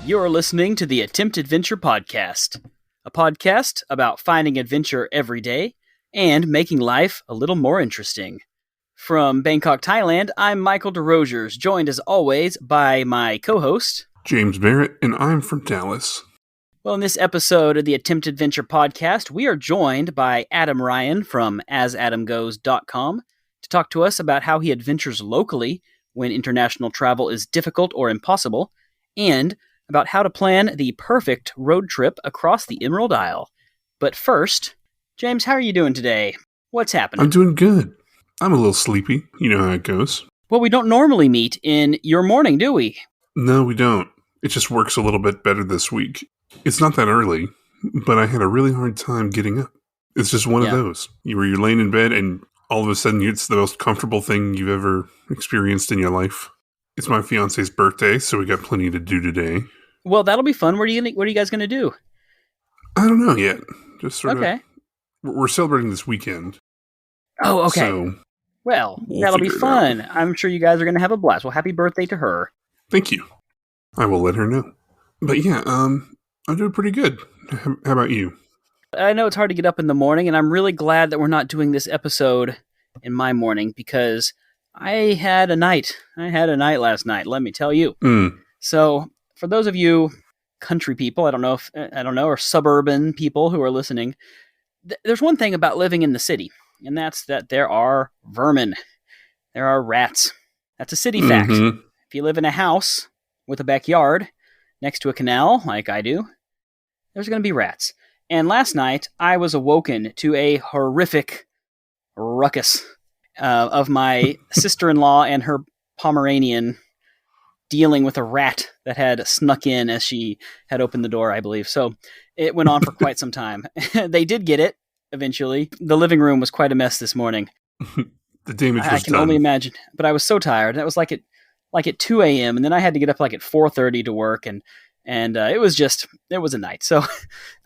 You're listening to the Attempt Adventure Podcast, a podcast about finding adventure every day and making life a little more interesting. From Bangkok, Thailand, I'm Michael Desrosiers, joined as always by my co-host, James Barrett, and I'm from Dallas. Well, in this episode of the Attempt Adventure Podcast, we are joined by Adam Ryan from asadamgoes.com to talk to us about how he adventures locally when international travel is difficult or impossible, and about how to plan the perfect road trip across the Emerald Isle. But first, James, how are you doing today? What's happening? I'm doing good. I'm a little sleepy. You know how it goes. Well, we don't normally meet in your morning, do we? No, we don't. It just works a little bit better this week. It's not that early, but I had a really hard time getting up. It's just one of those. You're laying in bed and all of a sudden it's the most comfortable thing you've ever experienced in your life. It's my fiance's birthday, so we got plenty to do today. Well, that'll be fun. What are you guys going to do? I don't know yet. Just sort of. We're celebrating this weekend. Oh, okay. So well, that'll be fun. I'm sure you guys are going to have a blast. Well, happy birthday to her. Thank you. I will let her know. But yeah, I'm doing pretty good. How about you? I know it's hard to get up in the morning, and I'm really glad that we're not doing this episode in my morning because I had a night. I had a night last night, let me tell you. So, for those of you country people, or suburban people who are listening, there's one thing about living in the city, and that's that there are vermin. There are rats. That's a city fact. If you live in a house with a backyard next to a canal, like I do, there's going to be rats. And last night, I was awoken to a horrific ruckus of my sister-in-law and her Pomeranian dealing with a rat that had snuck in as she had opened the door, I believe. So it went on for quite some time. They did get it, eventually. The living room was quite a mess this morning. The damage was done. I can only imagine. But I was so tired. That was like at 2 a.m., and then I had to get up like at 4:30 to work, and it was a night. So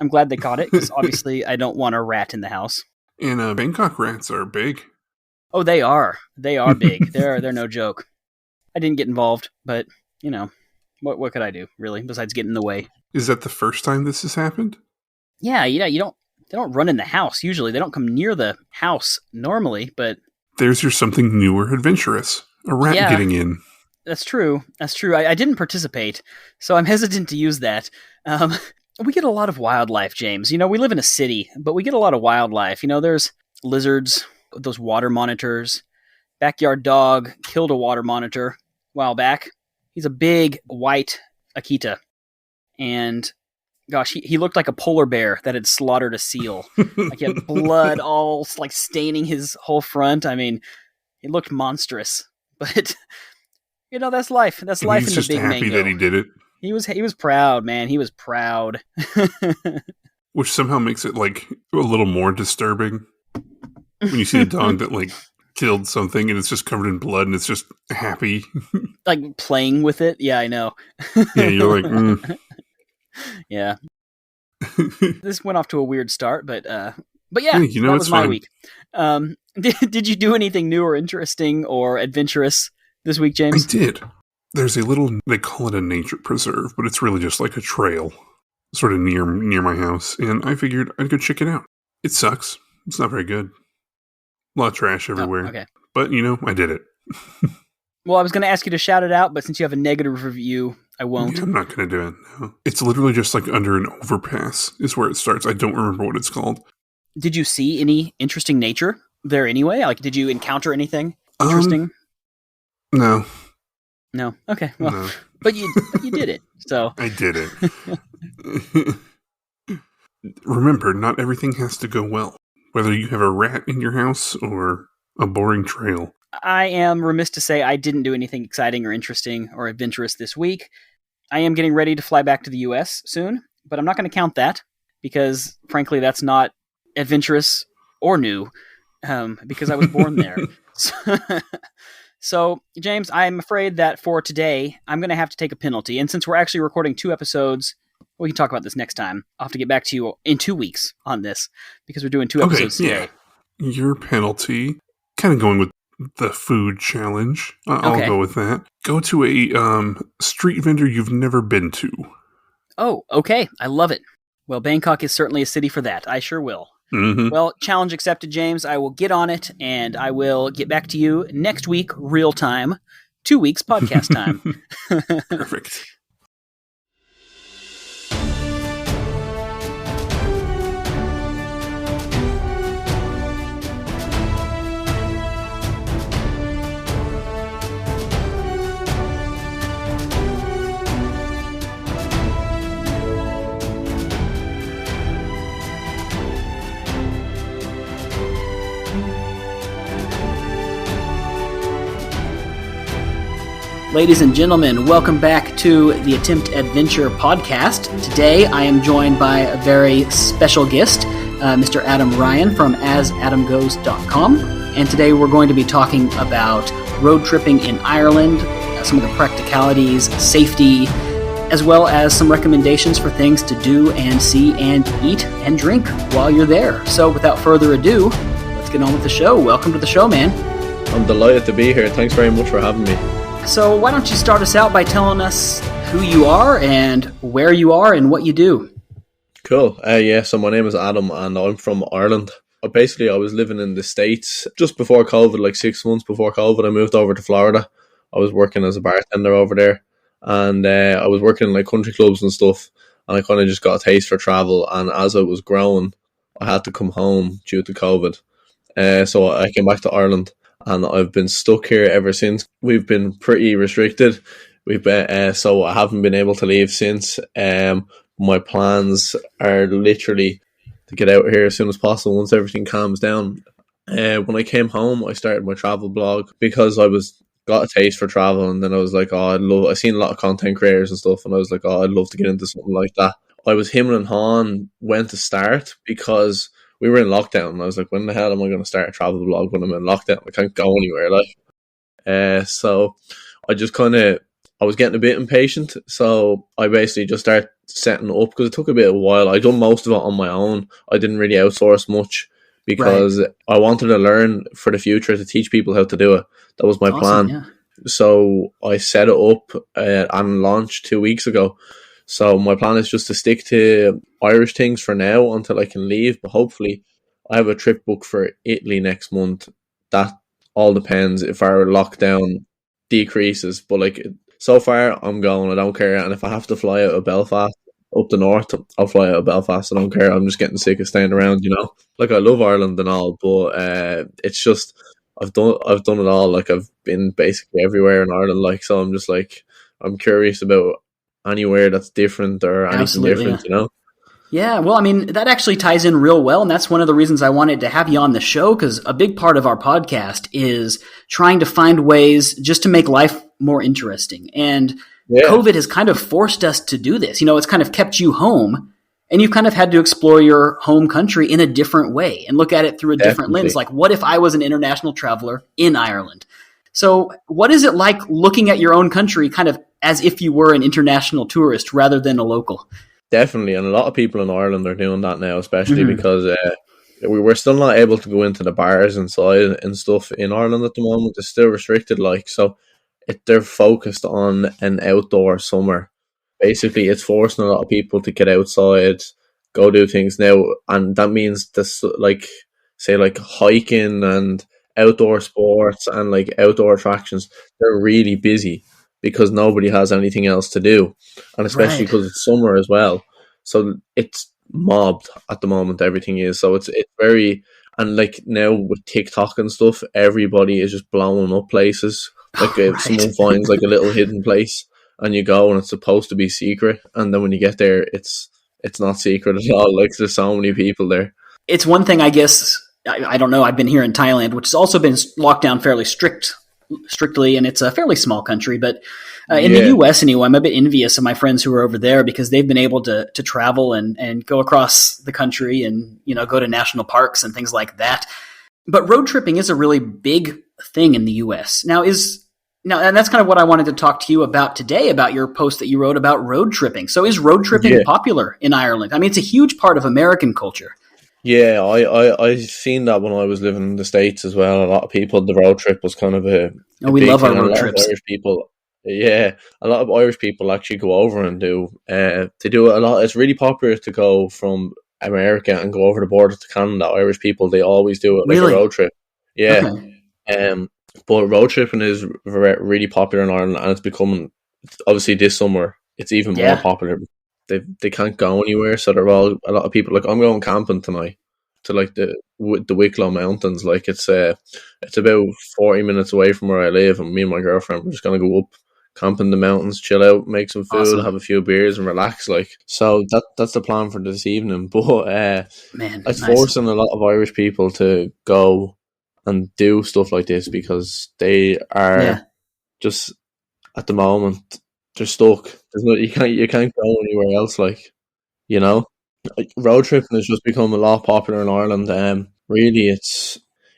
I'm glad they caught it, because obviously I don't want a rat in the house. And Bangkok rats are big. Oh, they are. They are big. They're no joke. I didn't get involved, but, what could I do, really, besides get in the way? Is that the first time this has happened? Yeah, they don't run in the house, usually. They don't come near the house normally, but... There's your something new or adventurous. A rat getting in. That's true. I didn't participate, so I'm hesitant to use that. We get a lot of wildlife, James. We live in a city, but we get a lot of wildlife. There's lizards, those water monitors. Backyard dog killed a water monitor a while back. He's a big white Akita. And gosh, he looked like a polar bear that had slaughtered a seal. Like he had blood all like staining his whole front. I mean, he looked monstrous. But that's life. That's life in the big mango. He's just happy that he did it. He was proud, man. He was proud. Which somehow makes it like a little more disturbing when you see a dog that like killed something and it's just covered in blood and it's just happy. Like playing with it. Yeah, I know. Yeah, you're like, Yeah. This went off to a weird start, but yeah, that was my fine. week. Did you do anything new or interesting or adventurous this week, James? I did. There's a little, they call it a nature preserve, but it's really just like a trail sort of near my house. And I figured I'd go check it out. It sucks. It's not very good. A lot of trash everywhere. Oh, okay. But, I did it. Well, I was going to ask you to shout it out, but since you have a negative review, I won't. Yeah, I'm not going to do it. No. It's literally just like under an overpass is where it starts. I don't remember what it's called. Did you see any interesting nature there anyway? Like, did you encounter anything interesting? No. No? Okay. Well, no. But you did it. So I did it. Remember, not everything has to go well. Whether you have a rat in your house or a boring trail. I am remiss to say I didn't do anything exciting or interesting or adventurous this week. I am getting ready to fly back to the U.S. soon, but I'm not going to count that because, frankly, that's not adventurous or new because I was born there. So, James, I'm afraid that for today, I'm going to have to take a penalty. And since we're actually recording 2 episodes, we can talk about this next time. I'll have to get back to you in 2 weeks on this because we're doing 2 episodes today. Your penalty, kind of going with the food challenge. I'll go with that. Go to a street vendor you've never been to. Oh, okay. I love it. Well, Bangkok is certainly a city for that. I sure will. Mm-hmm. Well, challenge accepted, James. I will get on it, and I will get back to you next week, real time, 2 weeks podcast time. Perfect. Ladies and gentlemen, welcome back to the Attempt Adventure podcast. Today I am joined by a very special guest, Mr. Adam Ryan from asadamgoes.com. And today we're going to be talking about road tripping in Ireland, some of the practicalities, safety, as well as some recommendations for things to do and see and eat and drink while you're there. So without further ado, let's get on with the show. Welcome to the show, man. I'm delighted to be here. Thanks very much for having me. So why don't you start us out by telling us who you are and where you are and what you do? Cool. So my name is Adam and I'm from Ireland. Basically, I was living in the States just before COVID, like 6 months before COVID. I moved over to Florida. I was working as a bartender over there, and I was working in like country clubs and stuff, and I kind of just got a taste for travel. And as I was growing, I had to come home due to COVID. So I came back to Ireland. And I've been stuck here ever since. We've been pretty restricted. So I haven't been able to leave since. My plans are literally to get out here as soon as possible once everything calms down. When I came home, I started my travel blog because got a taste for travel, and then I was like, I've seen a lot of content creators and stuff, and I was like, I'd love to get into something like that. I was hemming and hawing when to start because we were in lockdown, and I was like, when the hell am I going to start a travel blog when I'm in lockdown? I can't go anywhere. So I just I was getting a bit impatient. So I basically just started setting up because it took a bit of a while. I done most of it on my own. I didn't really outsource much because I wanted to learn for the future to teach people how to do it. That was my plan. Yeah. So I set it up and launched 2 weeks ago. So my plan is just to stick to Irish things for now until I can leave. But hopefully I have a trip booked for Italy next month. That all depends if our lockdown decreases. But so far I'm going. I don't care. And if I have to fly out of Belfast up the north, I'll fly out of Belfast. I don't care. I'm just getting sick of staying around, I love Ireland and all, but it's just I've done it all. I've been basically everywhere in Ireland. So I'm just I'm curious about anywhere that's different or anything Absolutely, different, Yeah, well, I mean, that actually ties in real well, and that's one of the reasons I wanted to have you on the show, because a big part of our podcast is trying to find ways just to make life more interesting. And COVID has kind of forced us to do this. It's kind of kept you home, and you've kind of had to explore your home country in a different way and look at it through a different lens. Like, what if I was an international traveler in Ireland? So what is it like looking at your own country kind of as if you were an international tourist rather than a local? Definitely, and a lot of people in Ireland are doing that now, especially because we're still not able to go into the bars inside and stuff in Ireland at the moment. It's still restricted, so they're focused on an outdoor summer. Basically, it's forcing a lot of people to get outside, go do things now, and that means this, say hiking and outdoor sports and outdoor attractions, they're really busy because nobody has anything else to do, and especially because it's summer as well, so it's mobbed at the moment. Everything is, so it's very, and now with TikTok and stuff, everybody is just blowing up places. If someone finds a little hidden place and you go and it's supposed to be secret, and then when you get there, it's not secret at all. There's so many people there. It's one thing, I guess. I don't know. I've been here in Thailand, which has also been locked down fairly strictly, and it's a fairly small country. But in the U.S. anyway, I'm a bit envious of my friends who are over there because they've been able to travel and go across the country and go to national parks and things like that. But road tripping is a really big thing in the U.S. Now, and that's kind of what I wanted to talk to you about today, about your post that you wrote about road tripping. So is road tripping popular in Ireland? I mean, it's a huge part of American culture. Yeah, I seen that when I was living in the States as well. A lot of people, the road trip was kind of a we love our road trips. Irish people Yeah, a lot of Irish people actually go over and do. They do a lot. It's really popular to go from America and go over the border to Canada. Irish people, they always do it like a Really? road trip. Yeah. Okay. But road tripping is really popular in Ireland, and it's becoming obviously this summer. It's even more Yeah. popular. They can't go anywhere, so they're all a lot of people like I'm going camping tonight to like the Wicklow Mountains. Like it's about 40 minutes away from where I live, and me and my girlfriend we're just gonna go up, camp in the mountains, chill out, make some food, have Awesome. a few beers, and relax. Like so that's the plan for this evening. But Man, it's nice. forcing a lot of Irish people to go and do stuff like this because they are Yeah. just at the moment they're stuck. There's no, you can't go anywhere else. Like you know, like, road tripping has just become a lot popular in Ireland. Really,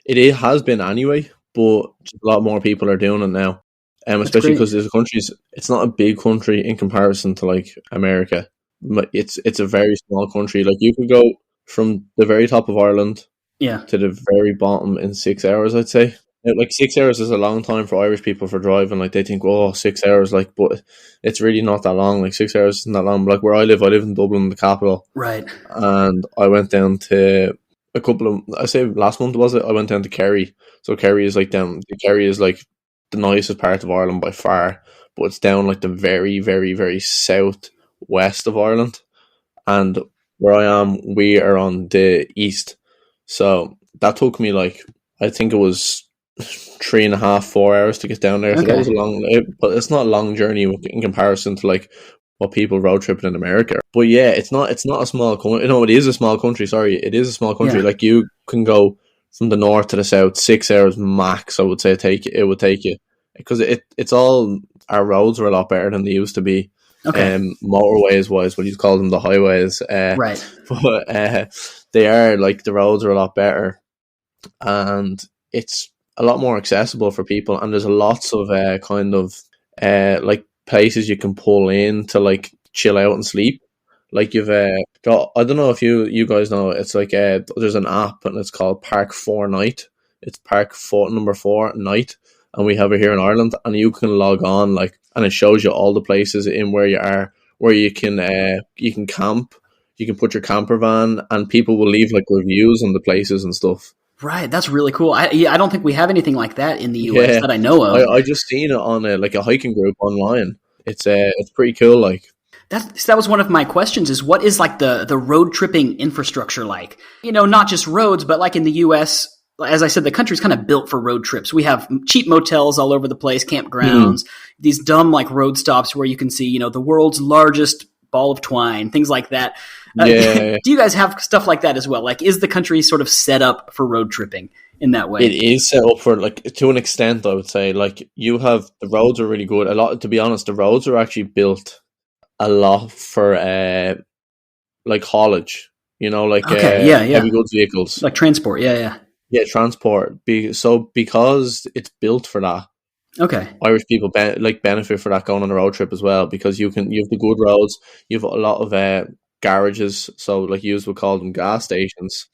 it has been anyway, but just a lot more people are doing it now. That's Especially great. because the countries, it's not a big country in comparison to like America. It's a very small country. Like you could go from the very top of Ireland Yeah. to the very bottom in 6 hours, I'd say. Like 6 hours is a long time for Irish people for driving. Like they think, oh, 6 hours, like, but it's really not that long. Like 6 hours isn't that long. But like where I live in Dublin, the capital, Right. and I went down to a couple of, I say last month was it? I went down to Kerry. So Kerry is like down. Kerry is like the nicest part of Ireland by far, but it's down like the very, very, very south west of Ireland, and where I am, we are on the east. So that took me like I think it was 3.5, 4 hours to get down there. So that was Okay. a but it's not a long journey in comparison to like what people road tripping in America. But yeah, it's not a small country. No, it is a small country. Sorry, it is a small country. Yeah. Like you can go from the north to the south 6 hours max. I would say it would take you because it's all our roads are a lot better than they used to be. Okay. Motorways wise, what you call them, the highways. Right. But they are like the roads are a lot better, and it's a lot more accessible for people. And there's lots of kind of like places you can pull in to like chill out and sleep. Like you've got, I don't know if you guys know, it's like there's an app and it's called Park 4 Night. It's Park 4 number 4 Night, and we have it here in Ireland. And you can log on like, and it shows you all the places in where you are, where you can camp. You can put your camper van, and people will leave like reviews on the places and stuff. Right. That's really cool. I don't think we have anything like that in the U.S. Yeah, that I know of. I just seen it on like a hiking group online. It's pretty cool. Like That was one of my questions is what is like the road tripping infrastructure like? Not just roads, but like in the US, as I said, the country's kind of built for road trips. We have cheap motels all over the place, campgrounds, these dumb like road stops where you can see, the world's largest ball of twine, things like that. yeah, Do you guys have stuff like that as well? Like, is the country sort of set up for road tripping in that way? it is set up for like to an extent. I would say like you have the roads are really good. A lot, to be honest, the roads are actually built a lot for like haulage. Like Okay, yeah, heavy yeah. goods vehicles. Like transport, yeah, yeah. Yeah, transport. So because it's built for that, Okay, Irish people benefit for that going on a road trip as well because you have the good roads. You have a lot of garages, so like you would call them gas stations.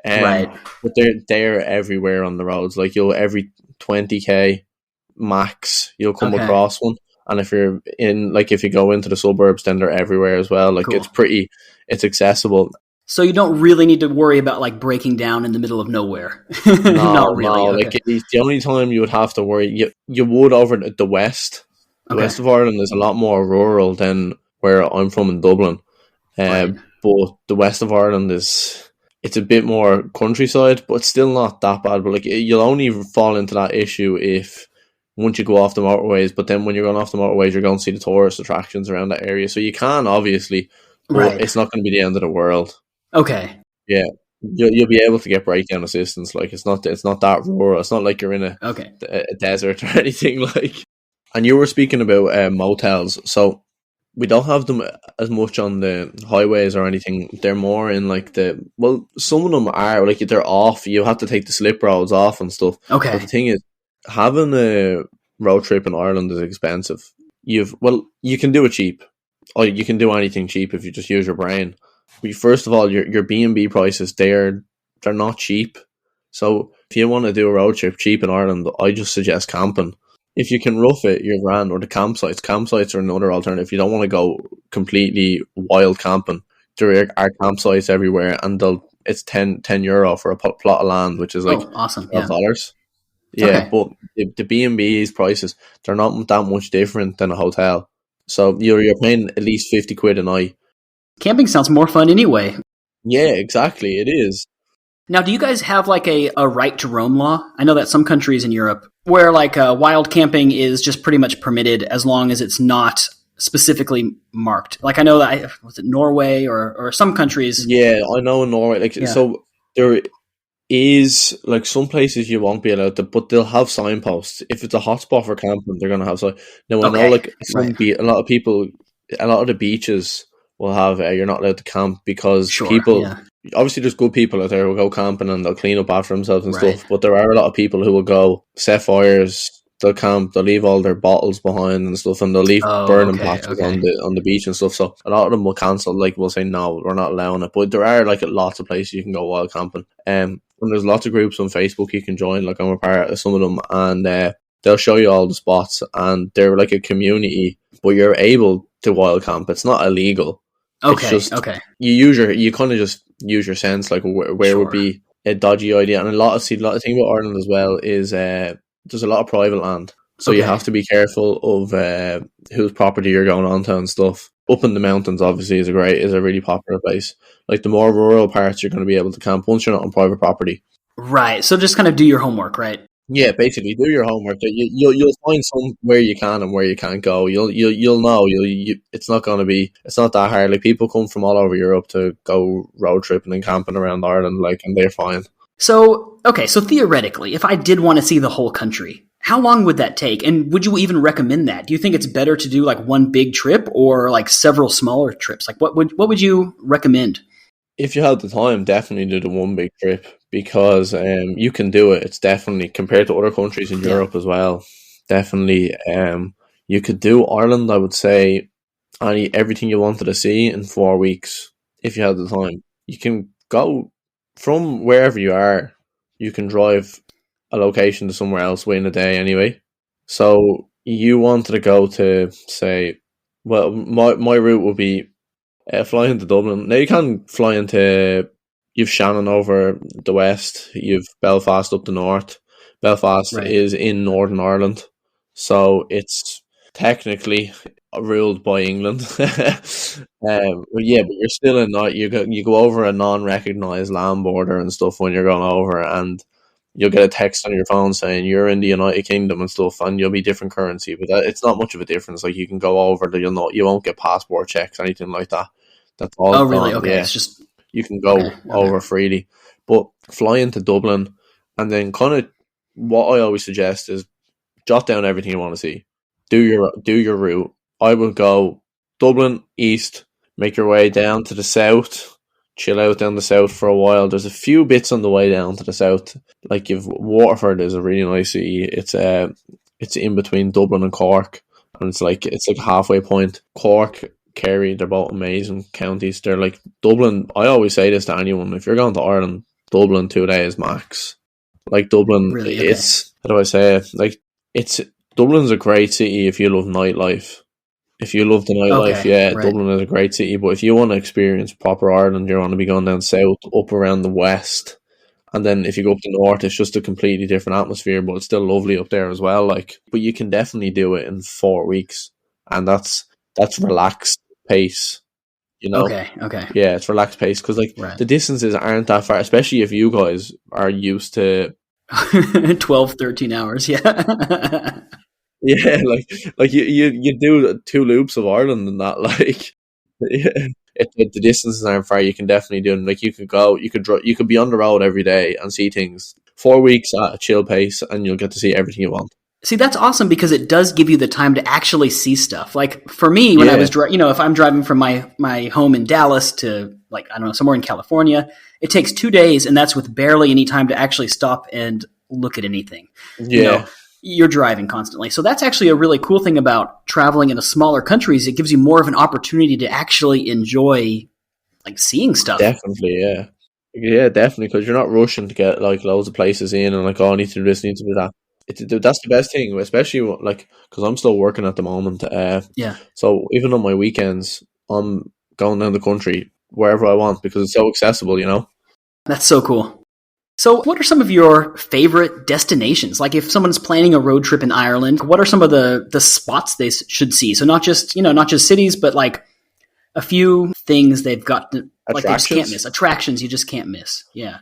right. But they're everywhere on the roads. Like you'll every 20k max you'll come Okay, across one. And if you go into the suburbs, then they're everywhere as well. Like cool. it's accessible. So you don't really need to worry about like breaking down in the middle of nowhere. No, Not no. really. Like Okay. the only time you would have to worry, you would over the west. The Okay. west of Ireland is a lot more rural than where I'm from in Dublin. Right. But the west of Ireland it's a bit more countryside, but it's still not that bad. But like you'll only fall into that issue if once you go off the motorways. But then when you're going off the motorways, you're going to see the tourist attractions around that area. So you can obviously, but Right. it's not going to be the end of the world. Okay. Yeah, you'll be able to get breakdown assistance. Like it's not that rural. It's not like you're in Okay. a desert or anything like. And you were speaking about motels, so we don't have them as much on the highways or anything. They're more in like some of them are like they're off. You have to take the slip roads off and stuff. But the Okay. thing is, having a road trip in Ireland is expensive. You can do it cheap, or you can do anything cheap if you just use your brain. But first of all, your B&B prices they're not cheap. So if you want to do a road trip cheap in Ireland, I just suggest camping. if you can rough it, you're grand. Or the campsites. Campsites are another alternative. If you don't want to go completely wild camping, there are campsites everywhere, and it's 10 euro for a plot of land, which is like awesome. $12. Yeah, Okay. but the B&B's prices, they're not that much different than a hotel. So you're paying at least 50 quid a night. Camping sounds more fun anyway. Yeah, exactly. It is. Now, do you guys have like a right to roam law? I know that some countries in Europe where like wild camping is just pretty much permitted as long as it's not specifically marked. Like I know that was it Norway or some countries. Yeah, I know in Norway. So there is like some places you won't be allowed to, but they'll have signposts. If it's a hotspot for camping, they're gonna have sign. Now I know like a lot of people, a lot of the beaches will have you're not allowed to camp because people. Yeah. Obviously, there's good people out there who will go camping and they'll clean up after themselves and stuff. But there are a lot of people who will go set fires. They'll camp. They'll leave all their bottles behind and stuff, and they'll leave burning patches on the beach and stuff. So a lot of them will cancel. Like we'll say, no, we're not allowing it. But there are like lots of places you can go wild camping. And there's lots of groups on Facebook you can join. Like I'm a part of some of them, and they'll show you all the spots. And they're like a community, but you're able to wild camp. It's not illegal. Okay. It's just, you kind of just use your sense, like where would be a dodgy idea. And a lot of thing about Ireland as well is there's a lot of private land, so you have to be careful of whose property you're going onto and stuff. Up in the mountains, obviously, is a really popular place. Like the more rural parts, you're going to be able to camp once you're not on private property. Right. So just kind of do your homework, right? Yeah, basically do your homework. You'll find some where you can and where you can't go. You'll know. It's not that hard. Like people come from all over Europe to go road tripping and camping around Ireland, like, and they're fine. So theoretically, if I did want to see the whole country, how long would that take? And would you even recommend that? Do you think it's better to do like one big trip or like several smaller trips? Like what would you recommend? If you have the time, definitely do the one big trip because you can do it. It's definitely, compared to other countries in Europe as well, definitely you could do Ireland, I would say, everything you wanted to see in 4 weeks if you had the time. You can go from wherever you are, you can drive a location to somewhere else within a day anyway. So you wanted to go to, say, well, my route would be fly into Dublin. Now you can fly into, you've Shannon over the west, you've Belfast up the north. Belfast is in Northern Ireland, so it's technically ruled by England. But you're still in that. You go over a non-recognised land border and stuff when you're going over, and you'll get a text on your phone saying you're in the United Kingdom and stuff, and you'll be different currency. But it's not much of a difference. Like you can go over, you won't get passport checks or anything like that. That's all. Oh, really? Okay, yeah. It's just you can go over freely, but fly into Dublin, and then kind of what I always suggest is jot down everything you want to see. Do your route. I would go Dublin east, make your way down to the south, chill out down the south for a while. There's a few bits on the way down to the south, like you've Waterford is a really nice city. It's in between Dublin and Cork, and it's like a halfway point. Cork, Kerry, they're both amazing counties. They're like Dublin. I always say this to anyone: if you're going to Ireland, Dublin 2 days max. Like Dublin, really? It's, how do I say it? Like Dublin's a great city if you love nightlife. If you love the nightlife, Dublin is a great city. But if you want to experience proper Ireland, you're going to be going down south, up around the west, and then if you go up the north, it's just a completely different atmosphere. But it's still lovely up there as well. Like, but you can definitely do it in 4 weeks, and that's relaxed pace. You know? Okay. Yeah, it's relaxed pace because the distances aren't that far, especially if you guys are used to 12, 13 hours. Yeah. Yeah, like you do 2 loops of Ireland and that, like, if the distances aren't far, you can definitely do it. Like you could be on the road every day and see things. 4 weeks at a chill pace, and you'll get to see everything you want. See, that's awesome because it does give you the time to actually see stuff. Like for me, when I was, if I'm driving from my home in Dallas to somewhere in California, it takes 2 days, and that's with barely any time to actually stop and look at anything. Yeah. You're driving constantly. So that's actually a really cool thing about traveling in a smaller countries. It gives you more of an opportunity to actually enjoy seeing stuff. Definitely, yeah. Yeah, definitely, because you're not rushing to get loads of places in and I need to do this, need to do that. That's the best thing, especially like because I'm still working at the moment. Yeah. So even on my weekends, I'm going down the country wherever I want because it's so accessible, you know. That's so cool. So, what are some of your favorite destinations? Like, if someone's planning a road trip in Ireland, what are some of the spots they should see? So, not just cities, but like a few things they've got to, like they just can't miss. Attractions you just can't miss. Yeah.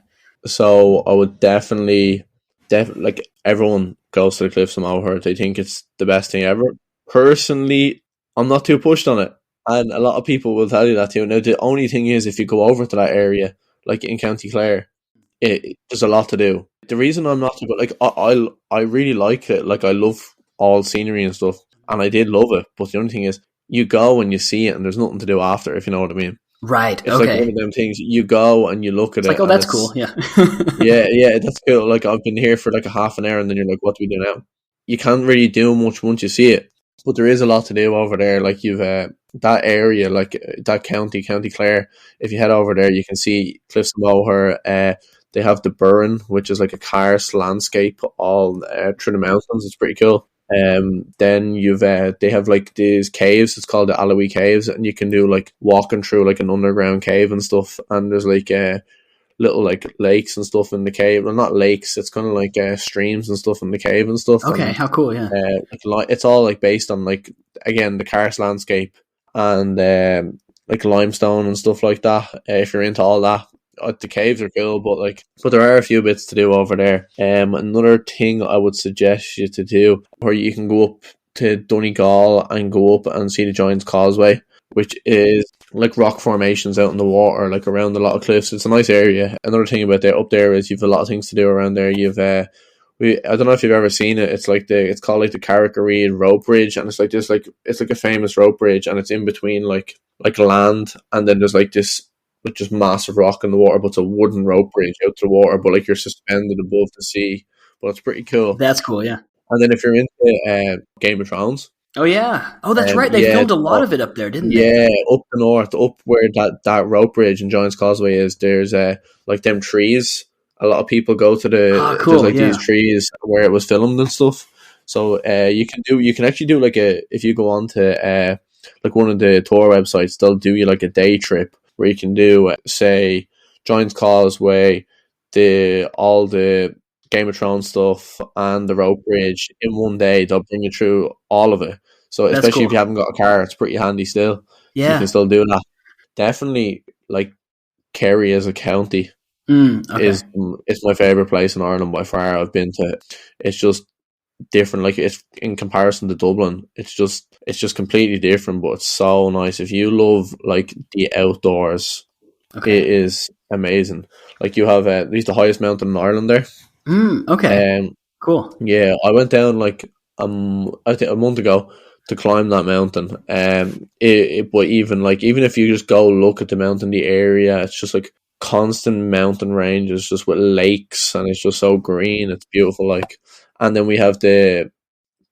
So I would definitely like everyone goes to the Cliffs of Moher. They think it's the best thing ever. Personally, I'm not too pushed on it, and a lot of people will tell you that too. Now, the only thing is, if you go over to that area, like in County Clare, there's a lot to do. The reason I'm not too, but like I really like it. Like I love all scenery and stuff, and I did love it. But the only thing is, you go and you see it, and there's nothing to do after, if you know what I mean. Right. It's like one of them things. You go and you look at It's it. like, oh, that's cool. Yeah. yeah, that's cool. Like I've been here for like a half an hour, and then you're like, what do we do now? You can't really do much once you see it, but there is a lot to do over there. Like you've that area, like that County Clare. If you head over there, you can see Cliffs of Moher. They have the Burren, which is like a karst landscape all through the mountains. It's pretty cool. Then you've they have like these caves. It's called the Alawi Caves, and you can do like walking through like an underground cave and stuff. And there's like little like lakes and stuff in the cave. Well, not lakes. It's kind of like streams and stuff in the cave and stuff. Okay, and, how cool! Yeah, it's all like based on like again the karst landscape and like limestone and stuff like that. If you're into all that. The caves are cool, but there are a few bits to do over there. Another thing I would suggest you to do, where you can go up to Donegal and go up and see the Giant's Causeway, which is like rock formations out in the water, like around a lot of cliffs. It's a nice area. Another thing about there up there is you've a lot of things to do around there. You've I don't know if you've ever seen it. It's called like the Carrick-a-Reid rope bridge, and it's like this it's like a famous rope bridge, and it's in between like land, and then there's like this. Like just massive rock in the water, but it's a wooden rope bridge out to the water, but like you're suspended above the sea. But it's pretty cool. That's cool, yeah. And then if you're into Game of Thrones. Oh, yeah. Oh, that's right. They filmed a lot of it up there, didn't they? Yeah, up the north, up where that rope bridge and Giant's Causeway is, there's like them trees. A lot of people go to cool, there's these trees where it was filmed and stuff. So you can actually do like if you go on to like one of the tour websites, they'll do you like a day trip where you can do, say, Giant's Causeway, all the Game of Thrones stuff, and the rope bridge in one day. They'll bring you through all of it. So especially if you haven't got a car, it's pretty handy still. Yeah. You can still do that. Definitely, like, Kerry as a county it's my favourite place in Ireland by far. I've been to. It's just different. Like, it's in comparison to Dublin, it's just completely different, but it's so nice. If you love like the outdoors, it is amazing. Like you have the highest mountain in Ireland there. Cool. Yeah, I went down like I think a month ago to climb that mountain. But even if you just go look at the mountain, the area, it's just like constant mountain ranges, just with lakes, and it's just so green. It's beautiful. Like, and then we have the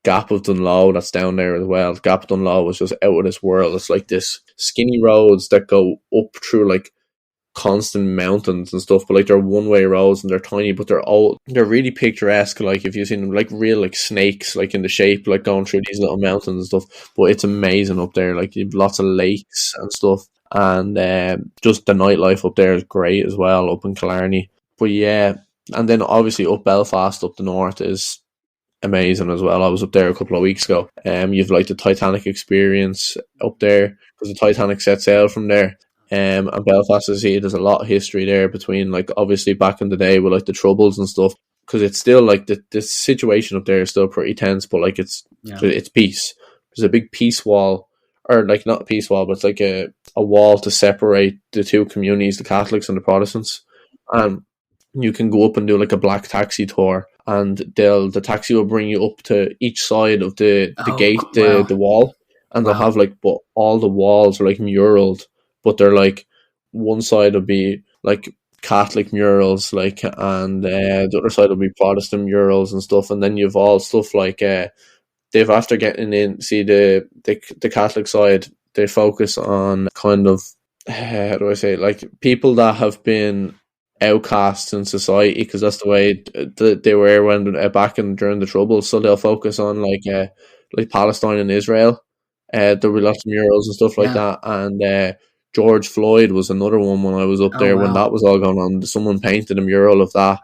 Gap of Dunlow that's down there as well. The Gap of Dunlow was just out of this world. It's like this skinny roads that go up through like constant mountains and stuff, but like they're one-way roads and they're tiny, but they're really picturesque. Like if you've seen them, like real like snakes, like in the shape, like going through these little mountains and stuff. But it's amazing up there. Like you have lots of lakes and stuff, and just the nightlife up there is great as well up in Killarney. But yeah, and then obviously up Belfast, up the north is amazing as well. I was up there a couple of weeks ago. You've like the Titanic experience up there because the Titanic set sail from there. And Belfast, I see there's a lot of history there between, like, obviously back in the day with like the Troubles and stuff, because it's still like the situation up there is still pretty tense, but like it's peace. There's a big peace wall, or like not a peace wall, but it's like a wall to separate the two communities, the Catholics and the Protestants. And you can go up and do like a black taxi tour, and the taxi will bring you up to each side of the gate, the wall, and they'll have like, but all the walls are like muraled. But they're like, one side will be like Catholic murals, like, and the other side will be Protestant murals and stuff. And then you've all stuff like they've, after getting in, see the Catholic side, they focus on kind of how do I say, like people that have been outcasts in society, because that's the way they were when back in during the Troubles. So they'll focus on like Palestine and Israel. There were lots of murals and stuff like that, and George Floyd was another one when I was up there when that was all going on. Someone painted a mural of that,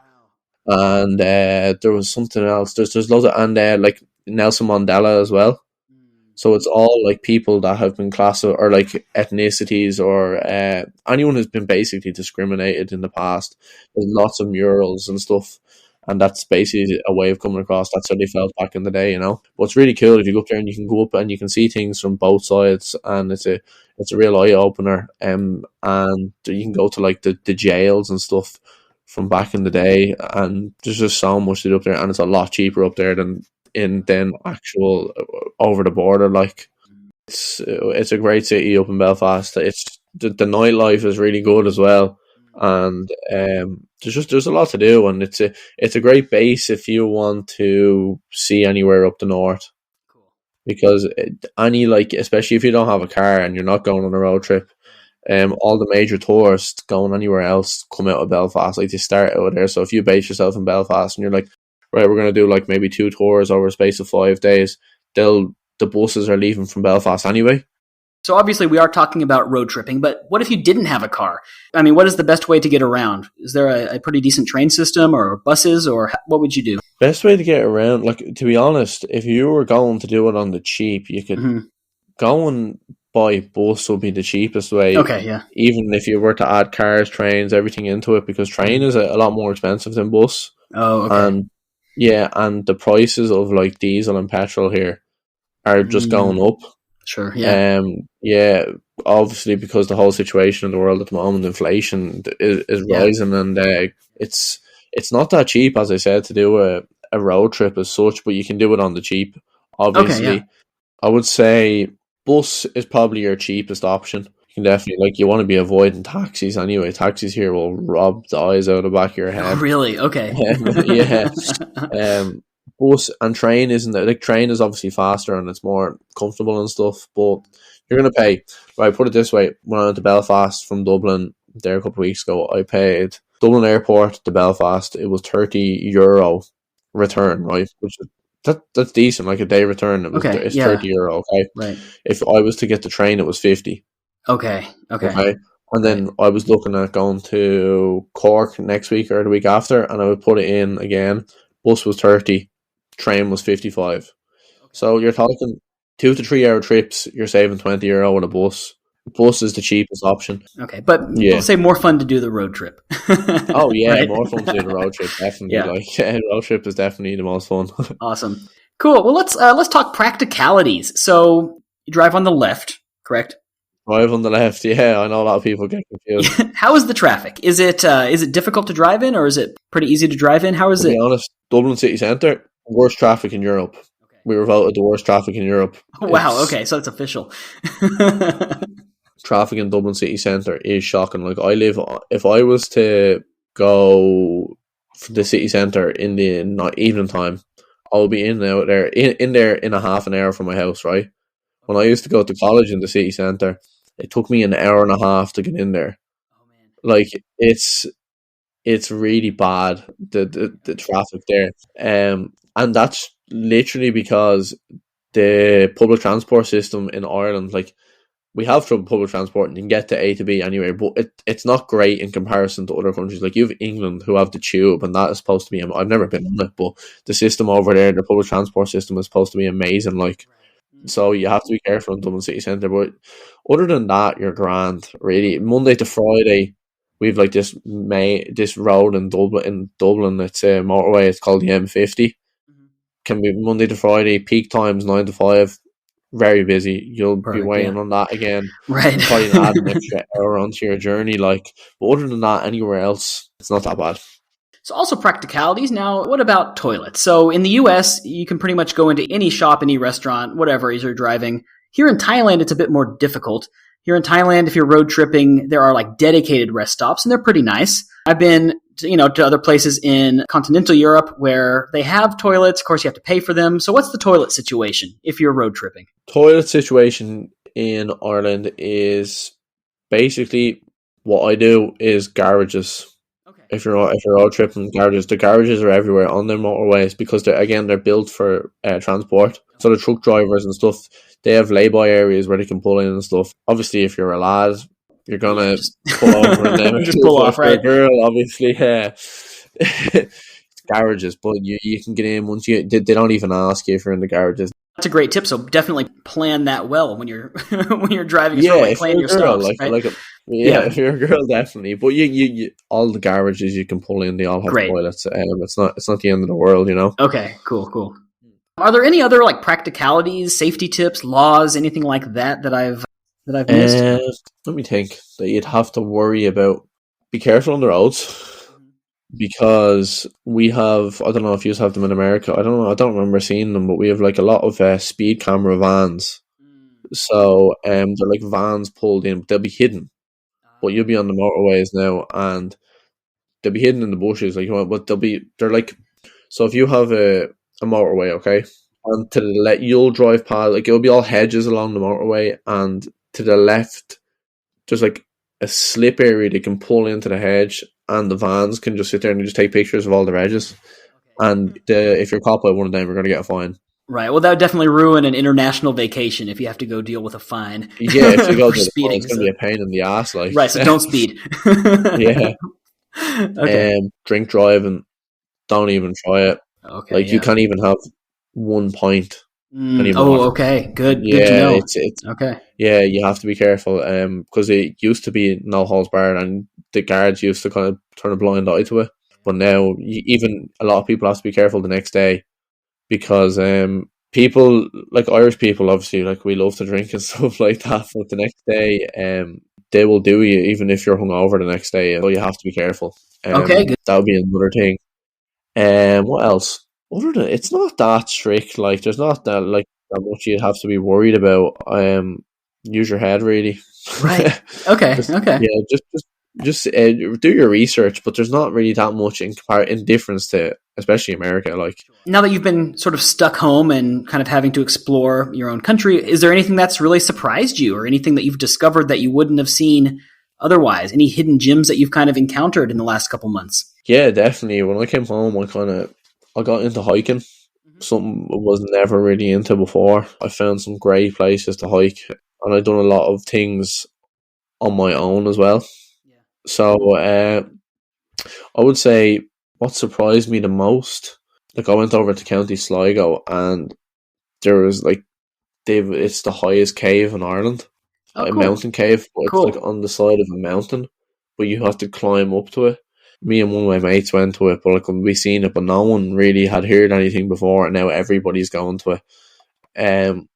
and there was something else. There's loads of, and like Nelson Mandela as well. So it's all like people that have been classified, or like ethnicities, or anyone who's been basically discriminated in the past. There's lots of murals and stuff, and that's basically a way of coming across. That's how they felt back in the day, you know. But it's really cool if you go up there and you can go up and you can see things from both sides, and it's a real eye opener. And you can go to like the jails and stuff from back in the day, and there's just so much to do up there, and it's a lot cheaper up there than actual over the border. Like it's a great city up in Belfast. It's the nightlife is really good as well, and there's a lot to do, and it's a great base if you want to see anywhere up the north. Because especially if you don't have a car and you're not going on a road trip, all the major tourists going anywhere else come out of Belfast. Like they start out there. So if you base yourself in Belfast and you're like, right, we're going to do like maybe 2 tours over a space of 5 days, the buses are leaving from Belfast anyway. So obviously we are talking about road tripping, but what if you didn't have a car? I mean, what is the best way to get around? Is there a pretty decent train system or buses, or what would you do? Best way to get around, like, to be honest, if you were going to do it on the cheap, you could go and buy bus would be the cheapest way. Okay, yeah. Even if you were to add cars, trains, everything into it, because train is a lot more expensive than bus. Oh, okay. And the prices of like diesel and petrol here are just going up. Sure, yeah. Obviously because the whole situation in the world at the moment, inflation is rising, and it's not that cheap, as I said, to do a road trip as such, but you can do it on the cheap, obviously. Okay, yeah. I would say bus is probably your cheapest option. You can definitely, you want to be avoiding taxis anyway. Taxis here will rob the eyes out of the back of your head. Oh, really? Okay. Yeah. Bus and train isn't it? Like, train is obviously faster and it's more comfortable and stuff, but you're going to pay. Right, put it this way. When I went to Belfast from Dublin there a couple of weeks ago, I paid Dublin Airport to Belfast. It was €30 return, right? Which that's decent, like a day return. It's €30, okay? Right. If I was to get the train, it was 50. Okay. And then I was looking at going to Cork next week or the week after, and I would put it in again. Bus was 30, train was 55. So you're talking 2 to 3 hour trips. You're saving €20 on a bus. Bus is the cheapest option. Okay, but we'll say more fun to do the road trip. Oh yeah, right? More fun to do the road trip, definitely. Road trip is definitely the most fun. Awesome, cool. Well, let's talk practicalities. So you drive on the left, correct? Drive on the left, yeah. I know a lot of people get confused. How is the traffic? Is it difficult to drive in, or is it pretty easy to drive in? How is it? To be honest, Dublin city centre, worst traffic in Europe. Okay. We were voted the worst traffic in Europe. Oh, wow, okay, so it's official. Traffic in Dublin city centre is shocking. Like, if I was to go for the city centre in the evening time, I'll be in there in a half an hour from my house, right? When I used to go to college in the city centre, it took me an hour and a half to get in there. Oh, man. Like, it's really bad, the traffic there. And that's literally because the public transport system in Ireland, like, we have trouble public transport and you can get to A to B anyway, but it's not great in comparison to other countries. Like, you have England who have the tube, and that is supposed to be, I've never been on it, but the system over there, the public transport system, is supposed to be amazing. Like, so you have to be careful in Dublin city centre, but other than that, you're grand, really. Monday to Friday, we've like this road in Dublin, it's a motorway, it's called the M50. Can be Monday to Friday, peak times 9 to 5, very busy. You'll be waiting on that again. Right. Probably add an extra hour onto your journey, like, but other than that, anywhere else, it's not that bad. So also practicalities. Now, what about toilets? So in the US, you can pretty much go into any shop, any restaurant, whatever as you're driving. Here in Thailand, it's a bit more difficult. Here in Thailand, if you're road tripping, there are like dedicated rest stops, and they're pretty nice. I've been to other places in continental Europe where they have toilets. Of course, you have to pay for them. So what's the toilet situation if you're road tripping? Toilet situation in Ireland is basically what I do is garages. if you're road tripping, garages, the garages are everywhere on their motorways because they're built for transport. So the truck drivers and stuff, they have lay-by areas where they can pull in and stuff. Obviously, if you're a lad, you're gonna pull over in them. Just pull off, right? For a girl, obviously, yeah. It's garages, but you can get in once they don't even ask you if you're in the garages. That's a great tip. So definitely plan that well when you're when you're driving. Yeah, Plan your stops, right? If you're a girl, definitely. But you all the garages you can pull in, they all have toilets. It's not the end of the world, you know. Okay, cool. Are there any other like practicalities, safety tips, laws, anything like that I've missed? Let me think. That you'd have to worry about. Be careful on the roads. Because we have, I don't know if you have them in America. I don't know. I don't remember seeing them, but we have like a lot of speed camera vans. So they're like vans pulled in, but they'll be hidden. But you'll be on the motorways now, and they'll be hidden in the bushes. But they're like. So if you have a motorway, okay, and to the left, you'll drive past. Like it'll be all hedges along the motorway, and to the left, there's like a slip area they can pull into the hedge. And the vans can just sit there and just take pictures of all the edges. And if you're caught by one of them, you're going to get a fine. Right. Well, that would definitely ruin an international vacation if you have to go deal with a fine. Yeah, if you go for speeding, it's going to be a pain in the ass. Like. Right, so don't speed. Yeah. Okay. Drink driving, don't even try it. Okay. Like you can't even have 1 pint anymore. Oh, okay. Good. Yeah, good to know. It's okay. Yeah, you have to be careful. Because it used to be no holds barred, and the guards used to kind of turn a blind eye to it. But now, even a lot of people have to be careful the next day because people like Irish people, obviously, like we love to drink and stuff like that. But the next day, they will do you even if you're hungover the next day. So you have to be careful. Okay, good. That would be another thing. What else? Other than it's not that strict. Like there's not that much you have to be worried about. Use your head, really. Right. Okay. Okay. Yeah. Just do your research, but there's not really that much in difference to, especially America. Like now that you've been sort of stuck home and kind of having to explore your own country, is there anything that's really surprised you, or anything that you've discovered that you wouldn't have seen otherwise? Any hidden gems that you've kind of encountered in the last couple months? Yeah, definitely. When I came home, I got into hiking. Something I was never really into before. I found some great places to hike, and I've done a lot of things on my own as well. So I would say what surprised me the most, like I went over to County Sligo and there was it's the highest cave in Ireland, a mountain cave, but it's like on the side of a mountain, but you have to climb up to it. Me and one of my mates went to it, but we seen it, but no one really had heard anything before, and now everybody's going to it.